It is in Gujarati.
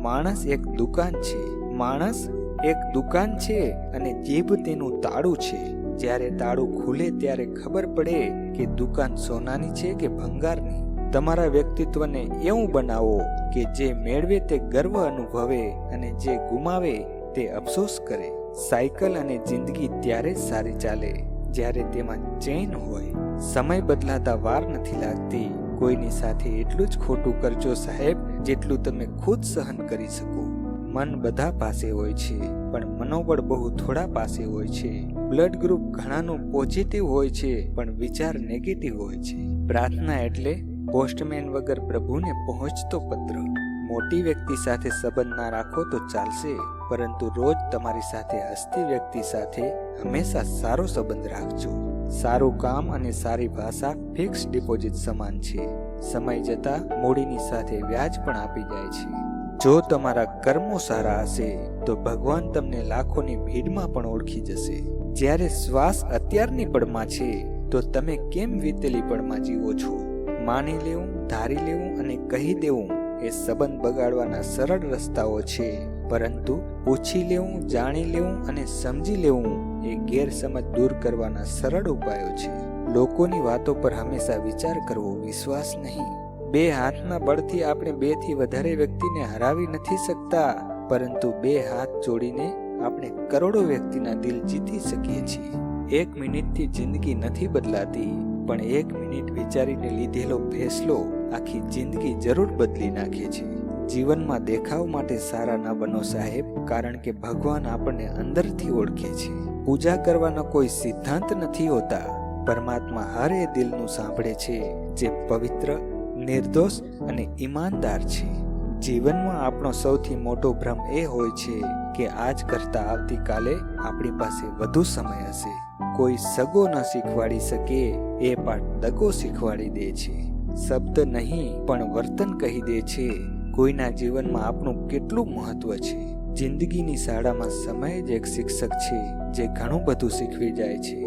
માણસ એક દુકાન છે. માણસ એક દુકાન છે અને જીભ તેનું તાળું છે. જ્યારે તાળું ખુલે ત્યારે ખબર પડે કે દુકાન સોનાની છે કે ભંગારની. તમારા વ્યક્તિત્વને એવું બનાવો કે જે મેળવે તે ગર્વ અનુભવે અને જે ગુમાવે તે અફસોસ કરે. સાયકલ અને જિંદગી ત્યારે જ સારી ચાલે જ્યારે તેમાં ચેન હોય. સમય બદલાતા વાર નથી લાગતી. કોઈની સાથે એટલું જ ખોટું કરજો સાહેબ જેટલું તમે ખુદ સહન કરી શકો. મન બધા પાસે હોય છે પણ મનોબળ બહુ થોડા પાસે હોય છે. બ્લડ ગ્રુપ ઘણાનું પોઝિટિવ હોય છે પણ વિચાર નેગેટિવ હોય છે. પ્રાર્થના એટલે પોસ્ટમેન વગર પ્રભુને પહોંચતો પત્ર. મોટી વ્યક્તિ સાથે સંબંધ ના રાખો તો ચાલશે, પરંતુ રોજ તમારી સાથે હસતી વ્યક્તિ સાથે હંમેશા સારો સંબંધ રાખજો. સારું કામ અને સારી ભાષા ફિક્સ ડિપોઝિટ સમાન છે. સમય જતા મૂડીની સાથે વ્યાજ પણ આપી જાય છે. જો તમારા કર્મો સારા હશે તો ભગવાન તમને લાખોની ભીડમાં પણ ઓળખી જશે. જ્યારે શ્વાસ અત્યારની પળમાં છે તો તમે કેમ વીતેલી પળમાં જીવો છો? માની લેવું, ધારી લેવું અને કહી દેવું એ સંબંધ બગાડવાના સરળ રસ્તાઓ છે, પરંતુ પૂછી લેવું, જાણી લેવું અને સમજી લેવું એ ગેરસમજ દૂર કરવાના સરળ ઉપાયો છે. લોકોની વાતો પર હંમેશા વિચાર કરવો, વિશ્વાસ નહીં. બે હાથના બળથી આપણે 2 થી વધારે વ્યક્તિને હરાવી નથી શકતા, પરંતુ 2 હાથ જોડીને આપણે કરોડો વ્યક્તિના દિલ જીતી શકીએ છીએ. 1 મિનિટથી જિંદગી નથી બદલાતી, પણ 1 મિનિટ વિચારીને લીધેલો ફેસલો આખી જિંદગી જરૂર બદલી નાખે છે. જીવનમાં દેખાવ માટે સારા ન બનો સાહેબ, કારણ કે ભગવાન આપણને અંદરથી ઓળખે છે. પૂજા કરવાના કોઈ સિદ્ધાંત નથી હોતા. પરમાત્મા હર એ દિલનું સાંભળે છે જે પવિત્ર, નિર્દોષ અને ઈમાનદાર છે. જીવનમાં આપણો સૌથી મોટો ભ્રમ એ હોય છે કે આજ કરતા આવતીકાલે આપણી પાસે વધુ સમય હશે. કોઈ સગો ન શીખવાડી શકે એ પાઠ દગો શીખવાડી દે છે. શબ્દ નહીં પણ વર્તન કહી દે છે કોઈના જીવનમાં આપણું કેટલું મહત્વ છે. જિંદગીની શાળામાં સમય જ એક શિક્ષક છે જે ઘણું બધું શીખવી જાય છે.